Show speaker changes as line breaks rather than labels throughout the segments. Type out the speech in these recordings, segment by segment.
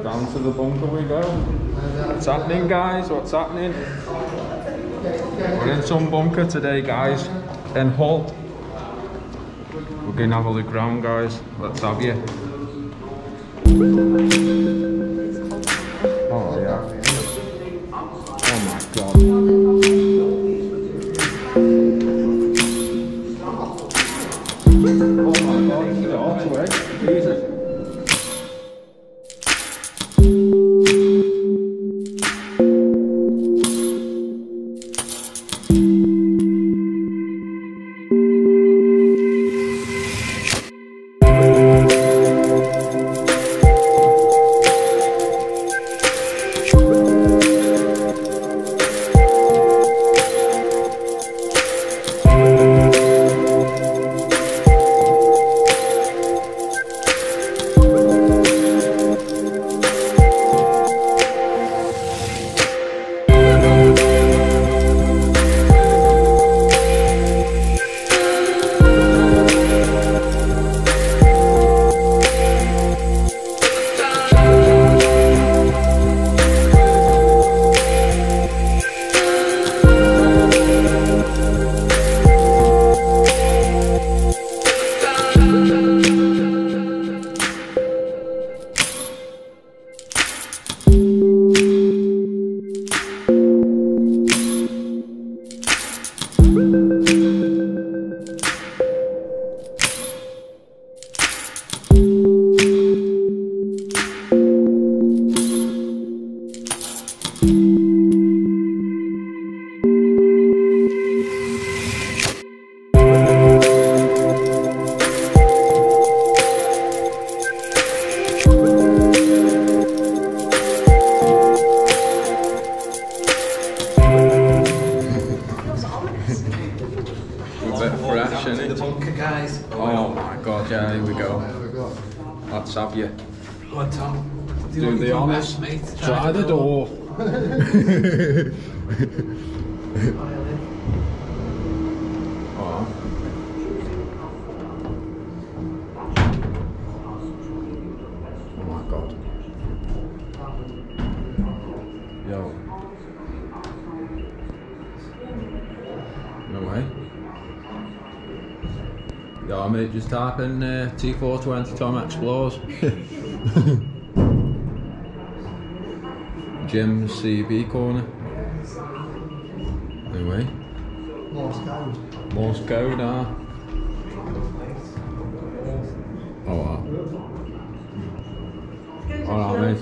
Down to the bunker we go. What's happening, guys? What's happening? We're in some bunker today, guys, in Hull. We're going to have a look around, guys. Let's have you. Oh, yeah. Oh, my God. Oh, my God. Get off the way. Jesus. Oh my God, yeah, here we go. Let's have you.
What, Tom?
Do the honors. Try the door. Oh. Oh my God. Yo. No way. Yo, I mean, just type in T420 Tom Explores. Jim's CB corner. Anyway. Morse code, ah. Oh, wow. Alright, mate.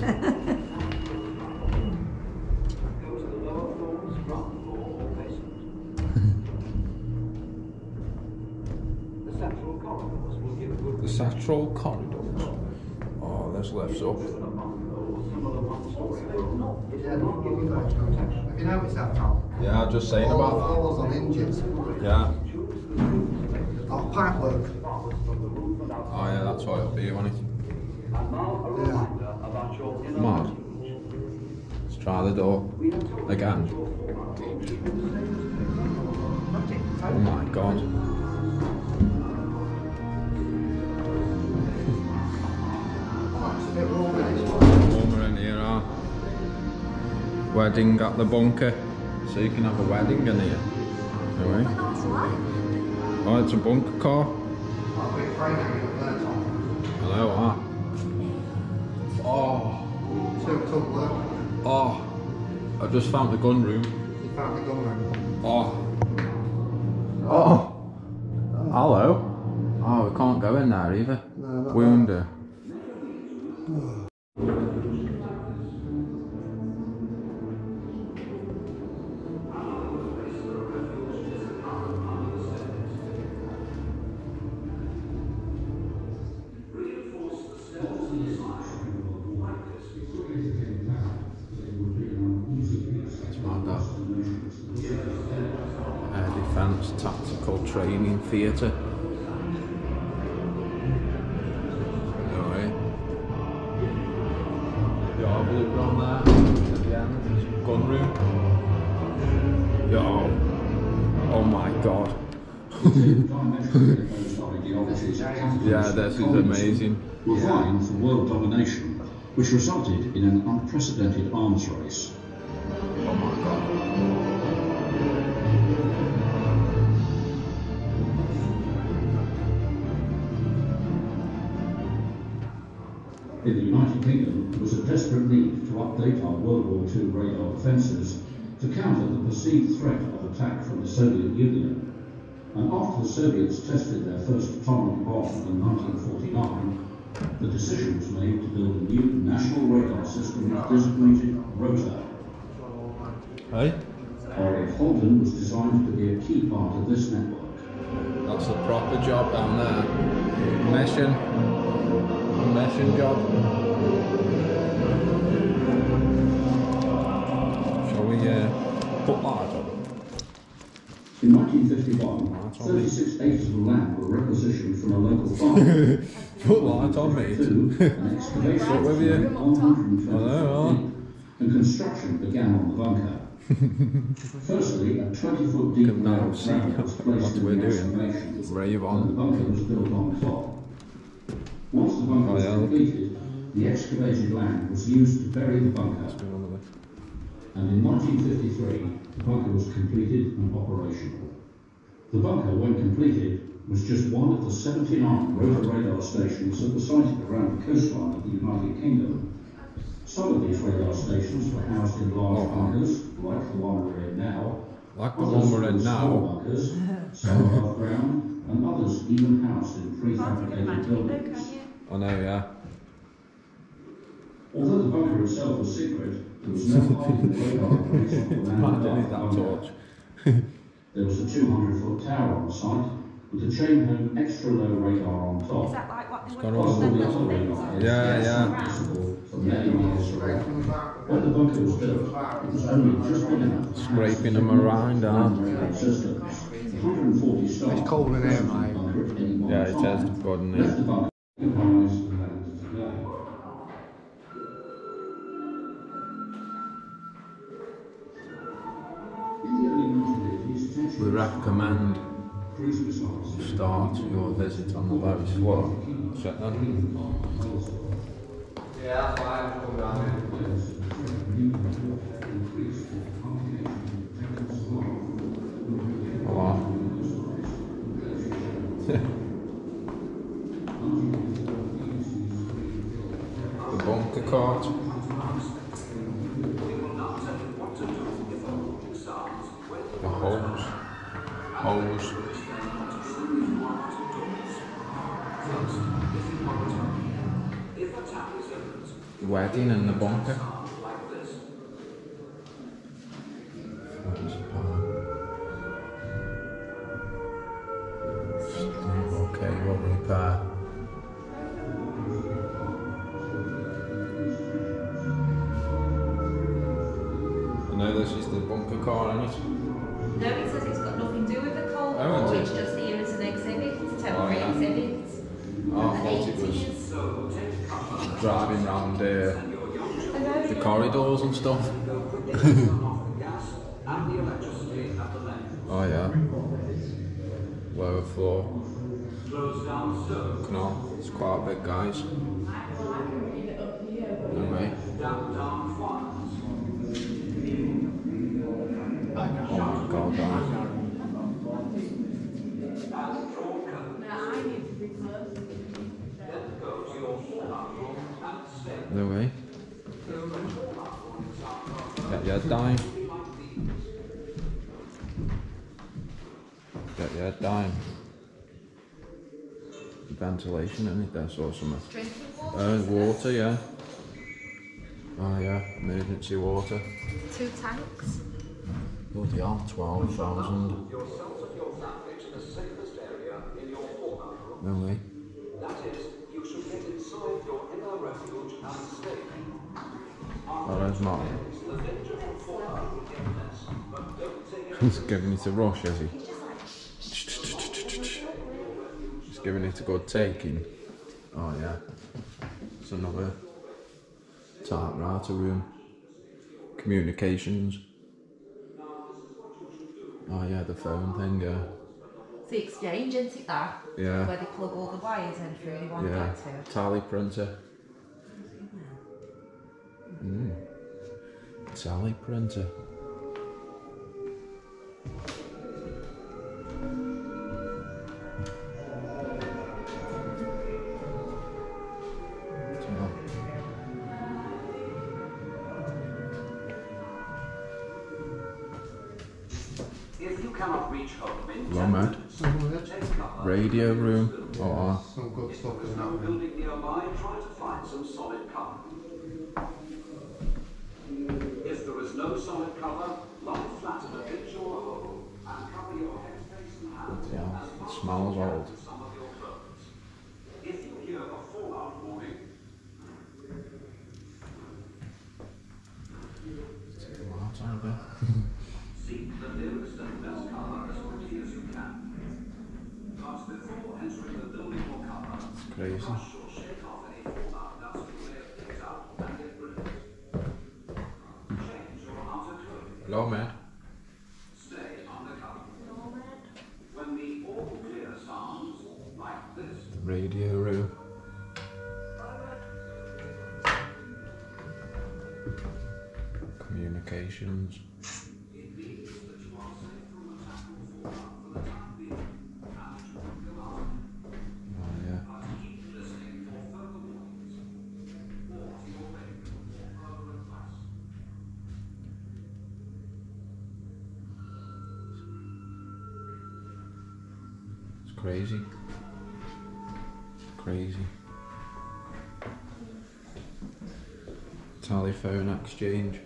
The central corridors. Oh, there's lifts up.
Have you noticed that, Tom?
Yeah, I'm just saying about that.
Floors on hinges.
Yeah.
Oh, pipe work.
Oh yeah, that's what it'll be, won't it?
Yeah.
Mad. Let's try the door again. Oh my God. Warmer in here, huh? Wedding at the bunker. So you can have a wedding in here. Anyway. Oh, it's a bunker car. Hello, huh? Oh. Oh. I've just found the gun room.
You found the gun room?
Oh. Oh. Hello. Oh, we can't go in there either.
No,
Wounded. Air Defence Tactical Training Theatre. Anyway. Yo, blue on there. At the end, gun room. Yo. Oh my God. Yeah, this is amazing.
Were vying for world domination, which resulted in an unprecedented arms race.
Oh my god.
In the United Kingdom, there was a desperate need to update our World War II radar defences to counter the perceived threat of attack from the Soviet Union. And after the Soviets tested their first atomic bomb in 1949, the decision was made to build a new national radar system designated ROTA.
Hey?
RAF HOLMPTON was designed to be a key part of this network.
That's a proper job down there. Meshing job. Shall we put light on?
In 1951, 36 acres of land were requisitioned from a local farm.
Put light on, mate.
An excavation
What with you?
120 feet, and construction began on the bunker. Firstly, a 20-foot deep
Now
well
see
was placed
what we're
in the
doing.
excavation,
Rave
and the
on.
bunker was built on top. Once the bunker was completed, the excavated land was used to bury the bunker. And in 1953, the bunker was completed and operational. The bunker, when completed, was just one of the 79 rotor radar stations that were sited around the coastline of the United Kingdom. Some of these radar stations were housed in large bunkers, like the one we're in now.
Like the one we're in now.
Bunkers, some above ground, and others even housed in prefabricated buildings.
I know, yeah.
Although the bunker itself was secret, there was no hiding the radar operation on the land
I don't need
above the
that
bunker.
torch.
There was a 200-foot tower on site with a chain-hung extra-low radar on top.
Is that like what they
got
were
all
called?
the
Other radar
Yeah.
visible for many miles away. When the bunker was built, it was only just big enough to
Scraping them around,
radar systems. 140 staff.
It's cold in here, mate.
Yeah, it has God in
Left the
there.
bunker occupies the land today. In the early 1980s, tensions
We recommend
cruise missiles
start your visit on the lowest floor. Set that.
Yeah, that's why I'm coming down here.
Hello. The bunker cart. The hose. The wedding in the bunker. Okay, we'll repair. I know this is the bunker car, isn't it?
No, it says it's got nothing to do with the Cold
Oh,
War,
it
it's
is.
just here as an exhibit, temporary
yeah.
exhibit.
Oh, I thought it was driving round the corridors and stuff. Oh yeah. Lower floor. Canal. It's quite big, guys. Anyway. Oh my god, guys. No way. Get your head down. Get your head down. Ventilation in it, that's awesome. Water, yeah. Oh yeah, emergency water.
2 tanks.
Bloody hell, 12,000. No way. Oh, there's Martin. He's giving it a rush, has he? He's giving it a good taking. Oh yeah. It's another typewriter room. Communications. Oh yeah, the phone thing, yeah.
It's the exchange, isn't it, that?
Yeah.
Where they plug all the wires in through, they want
Yeah.
that to.
Tally printer. Tally printer.
If you cannot reach home in
Hello, mate. Radio room. Oh.
Some good stuff
There's
in
no
that.
building nearby, try to find some solid cover. If there is no solid cover, lie flat in a ditch or a hole and cover your head, face and hands
Yeah,
as
it
much
smells
as you can
old.
with some of your clothes. If you hear a fallout warning, seek the nearest and best cover as quickly as you can. But before entering the building or cover,
Crazy.
brush or shake off any fallout dust you may have picked up and get rid of it. Change your outer clothing.
Hello, mate.
Stay under cover. When the all clear sounds like this,
Radio room. Communications.
it means that you are safe from attack or fallout for the time being, and that you can go out.
Oh, yeah.
But keep listening for further warnings, or to your radio for further advice.
It's crazy. Crazy. Telephone exchange.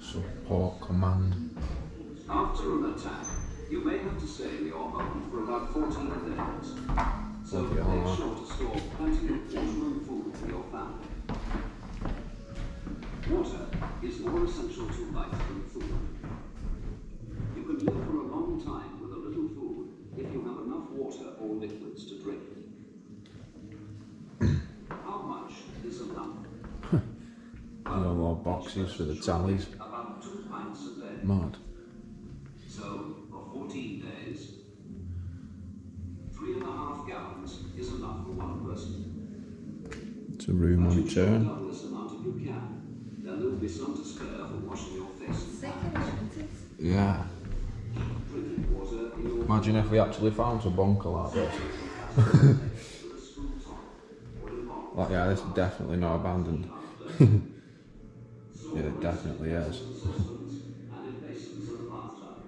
Support command.
After an attack, you may have to stay in your home for about 14 days. So
Bloody hell,
make
man.
sure to store plenty of water and food for your family. Water is more essential to life than food. You can live for a long time with a little food if you have enough water or liquids to drink. How much is enough?
No more boxes for the tallies.
About 2 pints a day.
Mad.
So, for 14 days, 3.5 gallons is enough for one person.
It's a room on its own.
Double this amount if you can. Then there will be some to spare for washing your face and
Sick,
hands.
isn't it?
Yeah.
Drinking water in your
Imagine if we actually found a bunker like this.
with a spoon top or in long.
Like, yeah, this is definitely not abandoned. Yeah, it definitely is.
Saucepans and in basins in the bathtub.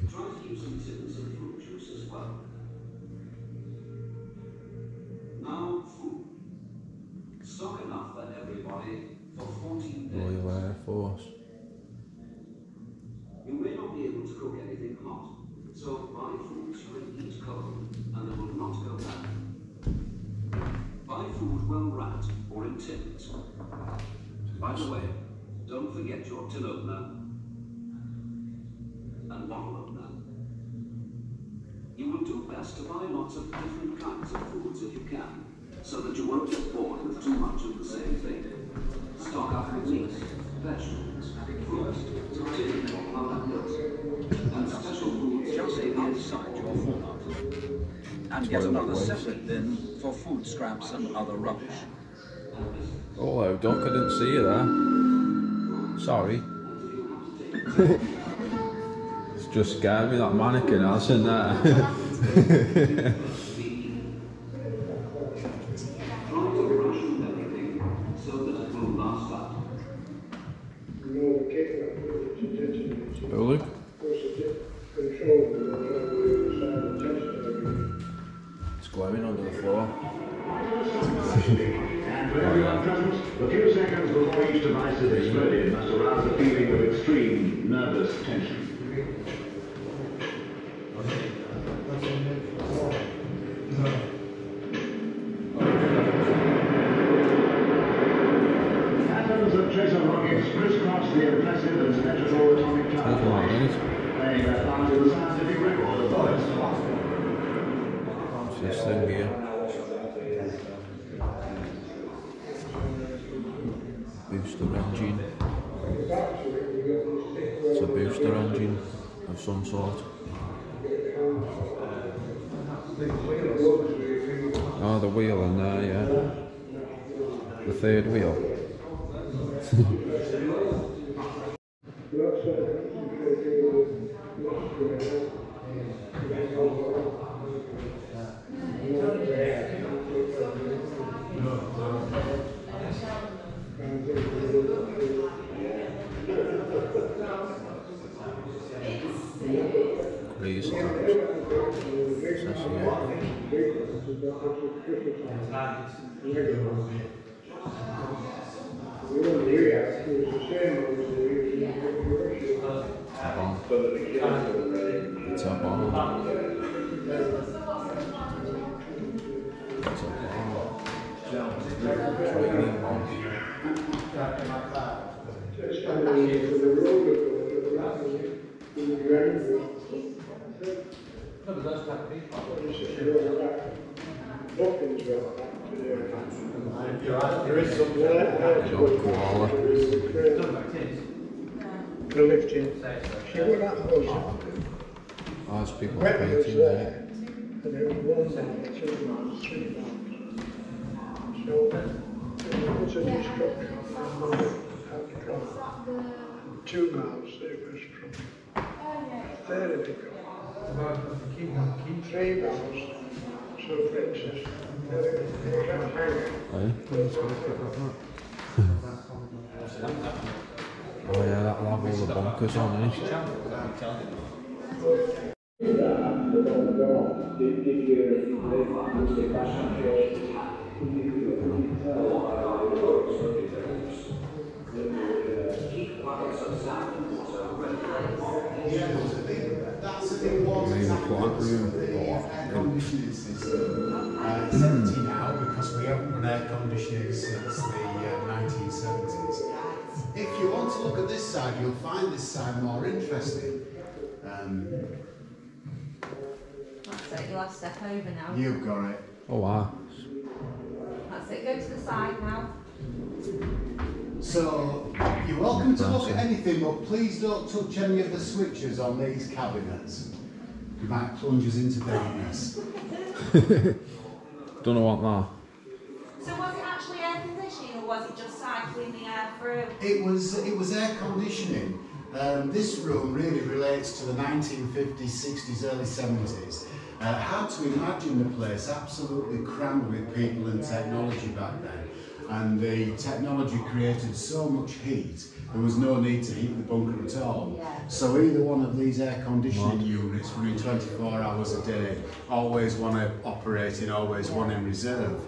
Try to use some tins of fruit juice as well. Now, food. Stock enough for everybody for 14 days.
Royal Air Force.
You may not be able to cook anything hot, so buy foods you can eat cold and they will not go bad. Buy food well wrapped or in tins. By the way, don't forget your tin opener and bottle opener. You will do best to buy lots of different kinds of foods if you can, so that you won't get bored with too much of the same thing. Stock up with meat, vegetables, fruit, tin or other milk, and special foods
Just outside your fallout. And get another separate bin for food scraps and other rubbish.
Oh, hello, Duck, I didn't see you there. Sorry. It's just scared me, that mannequin has in there.
Try to ration everything so that it will last out.
Oh, look. It's glowing under the floor.
A few seconds before each device is exploded must arouse a feeling of extreme nervous tension. Atoms of tracer rockets crisscross the impressive and symmetrical atomic tower, playing their part in the scientific record.
this thing here. Booster engine. It's a booster engine of some sort. Oh, the wheel in there, yeah. The third wheel. Crazy times. It's a bomb. It's a bomb. Training bomb. Koala.
The lifting. She went out the house.
Oh, there's people painting there.
And there was 1 man, 2 miles, 3 miles. So, there was a destruction on the truck. 2 miles, it was from there they go. 3 miles. So, for instance, they can't hang it.
Oh yeah, that'll have all the bunkers on, eh? Maybe plant room.
Conditioning system. It's empty now because we haven't run air conditioning since the 1970s. If you want to look at this side, you'll find this side more interesting.
That's it, you'll have to step over now.
You've got it.
Oh wow.
That's it, go to the side now.
So, you're welcome to look at anything, but please don't touch any of the switches on these cabinets. You might plunge us into darkness.
Don't know what that.
So was it actually air conditioning or was it just cycling the air through?
It was air conditioning. This room really relates to the 1950s, 60s, early 70s. Hard to imagine the place absolutely crammed with people and technology back then. And the technology created so much heat, there was no need to heat the bunker at all.
Yeah.
So either one of these air conditioning units running 24 hours a day, always one operating, always one in reserve.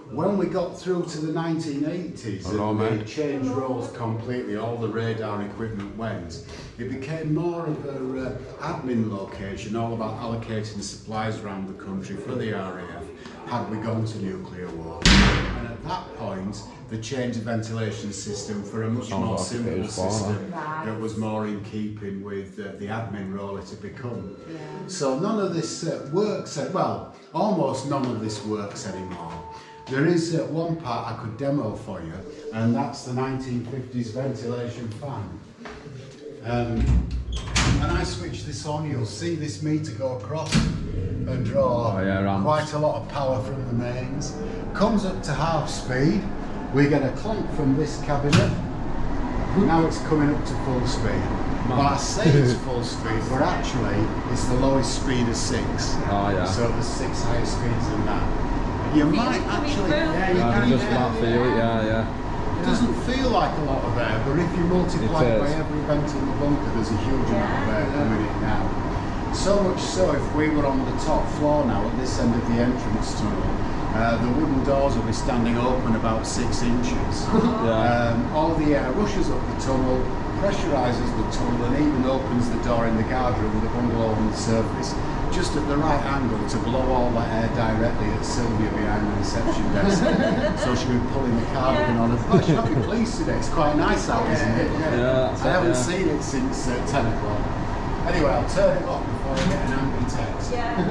When we got through to the 1980s, and they changed roles completely, all the radar equipment went, it became more of an admin location, all about allocating supplies around the country for the RAF, had we gone to nuclear war. And at that point, they changed the ventilation system for a much more simple system that was more in keeping with the admin role it had become. Yeah. So none of this works, well, almost none of this works anymore. There is one part I could demo for you, and that's the 1950s ventilation fan. When I switch this on, you'll see this meter go across and draw quite a lot of power from the mains. Comes up to half speed, we get a clunk from this cabinet, now it's coming up to full speed. Well, I say it's full speed, but actually it's the lowest speed of 6.
Oh yeah.
So there's 6 higher speeds than that. You might actually,
you just can't feel it, yeah.
It doesn't feel like a lot of air, but if you multiply it by every vent in the bunker, there's a huge amount of air coming in now. So much so, if we were on the top floor now, at this end of the entrance tunnel, the wooden doors will be standing open about 6 inches. All the air rushes up the tunnel, pressurises the tunnel, and even opens the door in the guard room with a bungalow on the surface, just at the right angle to blow all that air directly at Sylvia behind the reception desk. So she'll be pulling the cardigan on her. But she'll be pleased today. It's quite nice out, isn't it?
Yeah,
I haven't seen it since 10 o'clock. Anyway, I'll turn it off before before I get an angry text.
Yeah.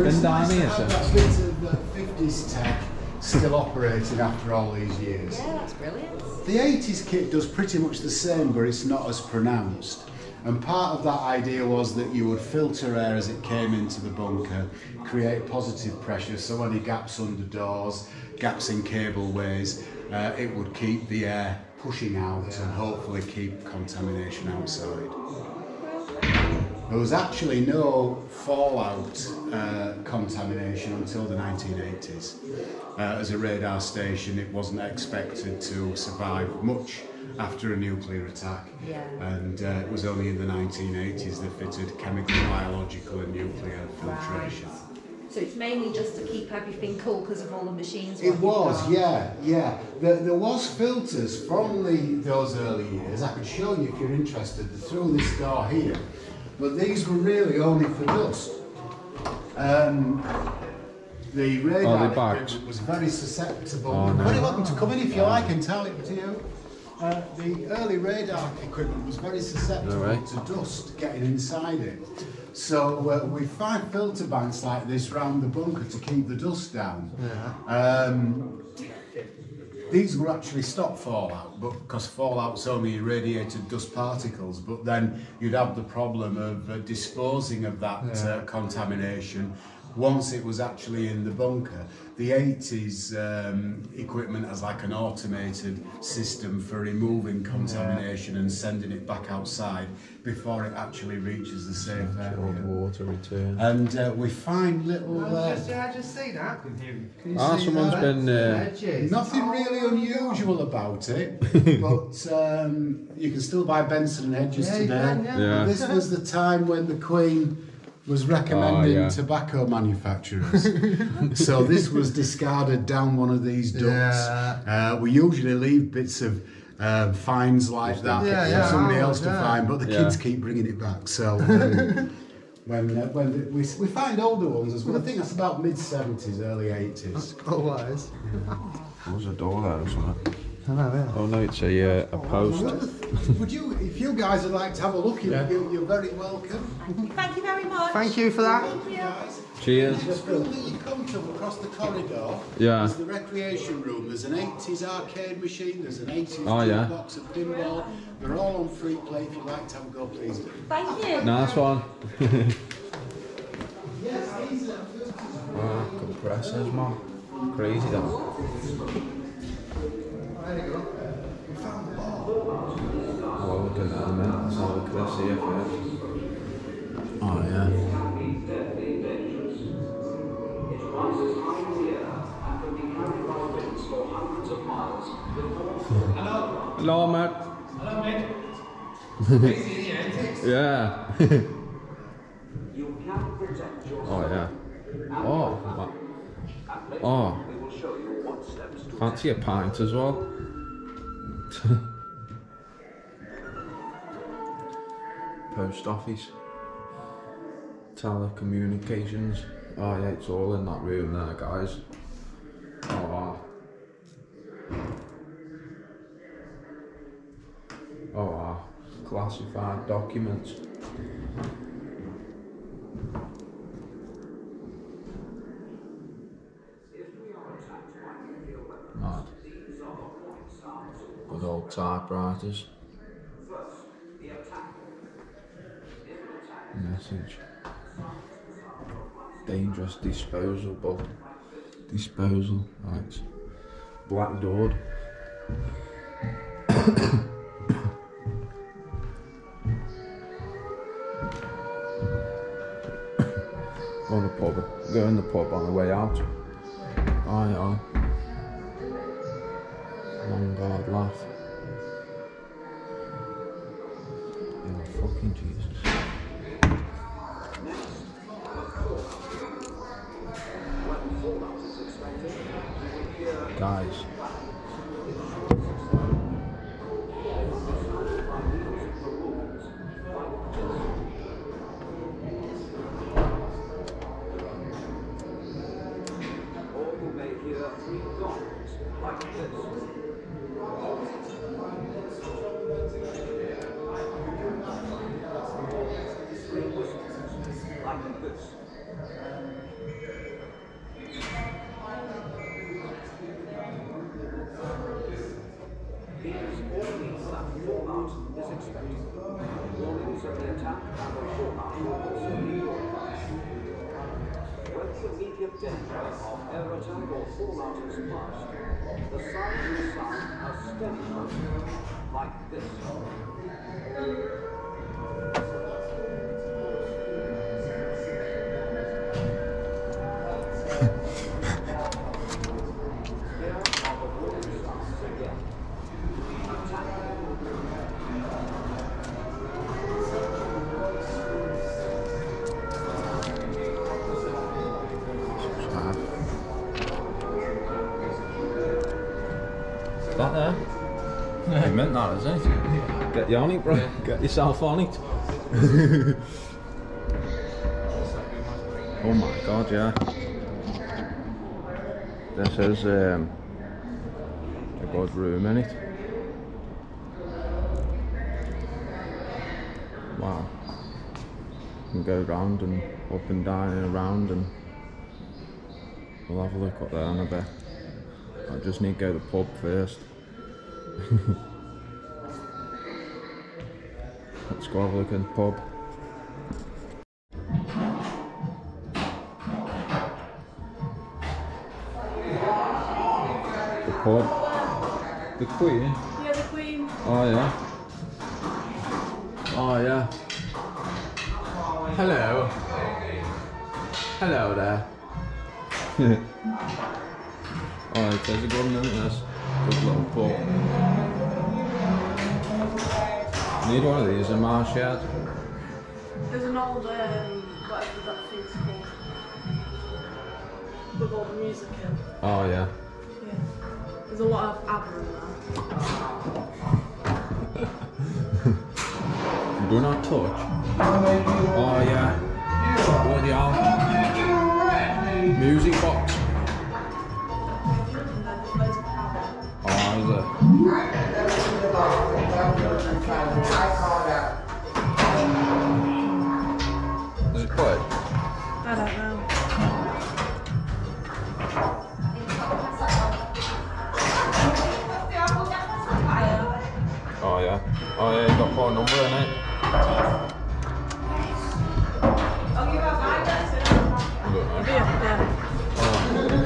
It's
Been down
nice to
here
have
since.
that bit of 50s tech still operating after all these years.
Yeah, that's brilliant.
The 80s kit does pretty much the same, but it's not as pronounced. And part of that idea was that you would filter air as it came into the bunker, create positive pressure, so any gaps under doors, gaps in cableways, it would keep the air pushing out and hopefully keep contamination outside. There was actually no fallout contamination until the 1980s. As a radar station, it wasn't expected to survive much after a nuclear attack.
Yeah.
And it was only in the 1980s they fitted chemical, biological and nuclear filtration.
So it's mainly just to keep everything cool because of all the machines.
It was, yeah. There was filters from those early years. I could show you if you're interested. They're through this door here. But these were really only for dust. The radar equipment was very susceptible.
Oh, no.
You're very welcome to come in if you like and tell it to you. The early radar equipment was very susceptible to dust getting inside it. So we find filter banks like this round the bunker to keep the dust down. These were actually stop fallout, but because fallout's only irradiated dust particles, but then you'd have the problem of disposing of that contamination once it was actually in the bunker. The 80s equipment has like an automated system for removing contamination and sending it back outside before it actually reaches the safe area.
Water return.
And we find little...
I just see that.
Someone's been...
Nothing really unusual about it, but you can still buy Benson and Hedges today.
Yeah.
This was the time when the Queen was recommending tobacco manufacturers. So this was discarded down one of these ducts. We usually leave bits of fines like that for somebody else to find, but the kids keep bringing it back. So when we find older ones as well, I think that's about mid-70s, early 80s.
Oh, that is.
There's a door there or something.
I know, yeah.
Oh no, it's a post.
Would you, if you guys would like to have a look, you're very welcome.
Thank you very much.
Thank you for that.
Thank you.
Cheers.
The room that you come to across the corridor is the recreation room. There's an 80s arcade machine, there's an 80s jukebox, a pinball. They're all on free play. If you'd like to have a go, please do.
Thank you.
Nice one.
Yes, these are
Compressors, man. Crazy that.
we found the ball.
Oh, look at that, man. Let's have a look at this here first. Oh, yeah. Hello, mate.
Hello, mate.
Yeah. Oh, yeah. Oh, oh. Fancy a pint as well. Post office. Telecommunications. Oh yeah, it's all in that room there, guys. Oh wow. Oh wow. Classified documents. Mad. Good old typewriters. Message. Dangerous disposal. Right. Black doored. Go in the pub on the way out. Oh yeah. Long hard laugh. Oh fucking Jesus. Guys.
danger of air attack or fallout is past, the sound will sound a steady motion like this.
That there? No, he meant that, isn't it? Get you on it, bro. Get yourself on it. Oh my god, yeah. This is a good room, innit? Wow. You can go round and up and down and around, and we'll have a look up there in a bit. I just need to go to the pub first. Let's go have a look in the pub. The pub. The Queen?
Yeah, the Queen.
Oh yeah. Oh yeah. Hello. Hello there. Alright, there's a good one, isn't this? Good little pub. Need one of these in my shed.
There's an old, whatever that thing's called. With all the music in.
Oh yeah.
Yeah. There's a lot of ABBA in there.
Do not touch. Oh yeah. What the hell? Music box. Oh, is it? Is it quiet?
I don't know.
Oh yeah. Oh yeah, you got to put a number in it. I don't know.
Yeah.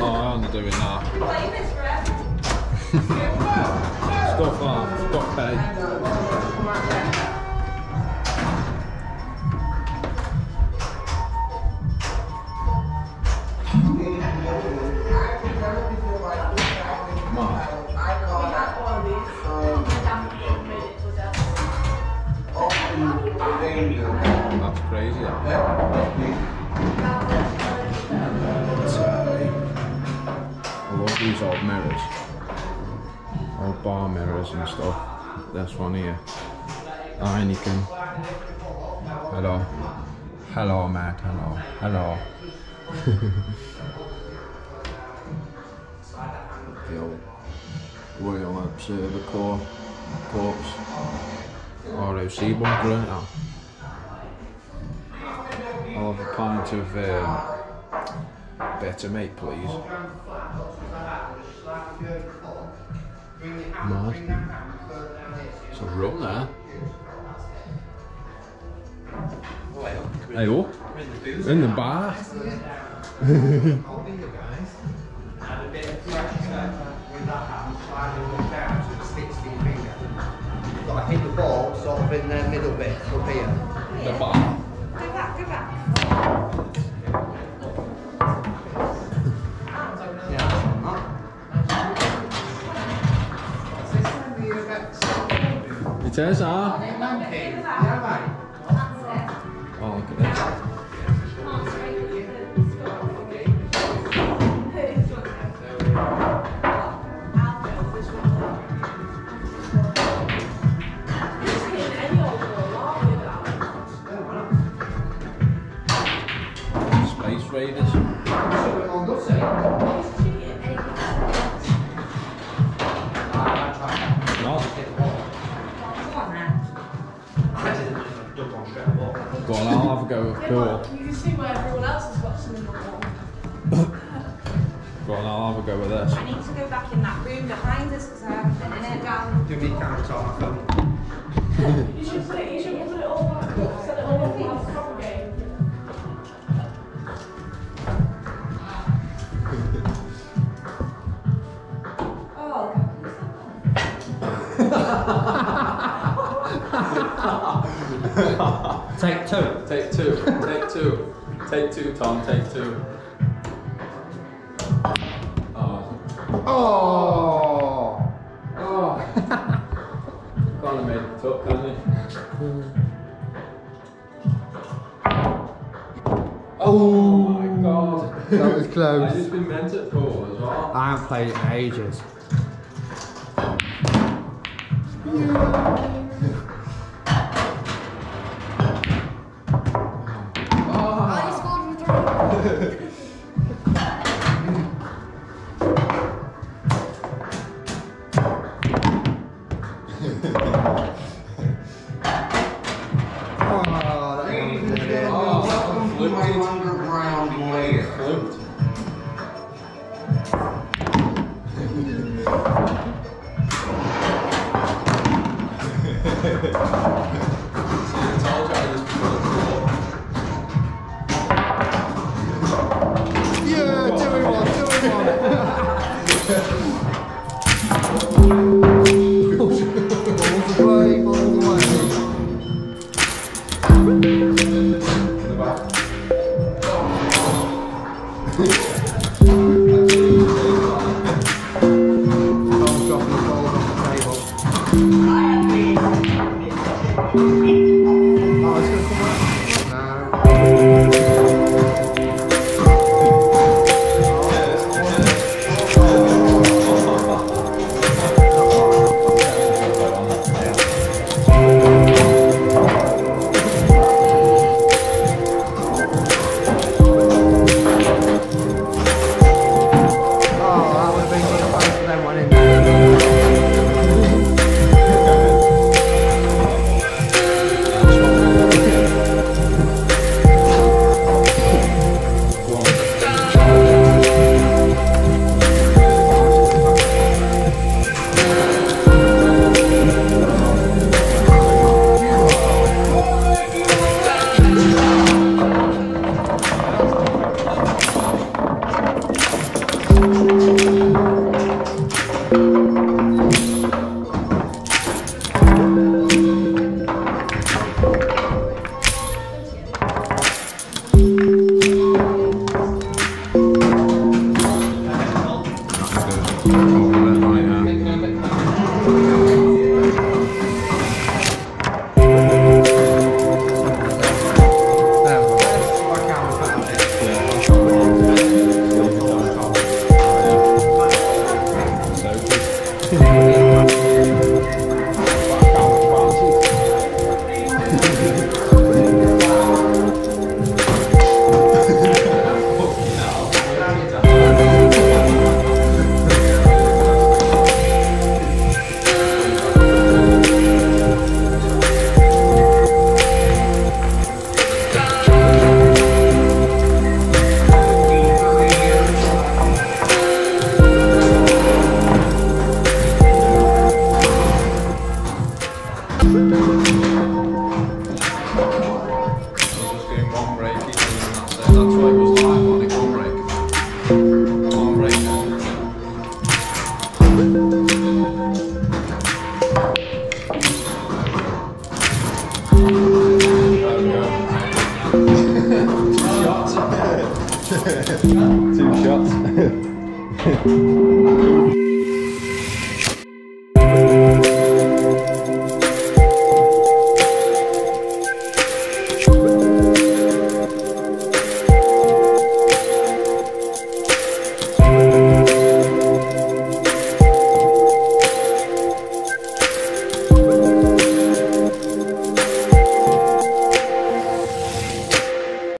Oh, I'm doing that. Stuff that, got pay. That's crazy. I love these old mirrors. Old bar mirrors and stuff. This one here. Heineken. Hello. Hello, Matt. Hello. Hello. The old Royal Observer Corps. ROC bunker, isn't it? I'll have a pint of better mate, please. Mad. It's a rum there. Hey, oh, in the bar.
Got to hit the ball sort of in the middle bit up here.
The bar.
Go back, go back.
It is, huh? Oh, look at this. Space Raiders. No. Go on, I'll have a go with pool.
You can see where everyone else has got something on the wall.
Go on, I'll have a go with this.
I need to go back in that room behind us because I haven't been in it down.
Do me counter-top.
You should put it all back up, set it all up and have a proper game.
Take two.
Take two. Take two. Take two, Tom. Take two.
Oh!
Oh! Can't have made it up, can you? Oh my god!
That was close.
I just been meant at 4 as well.
I haven't played it in ages.
Two shots.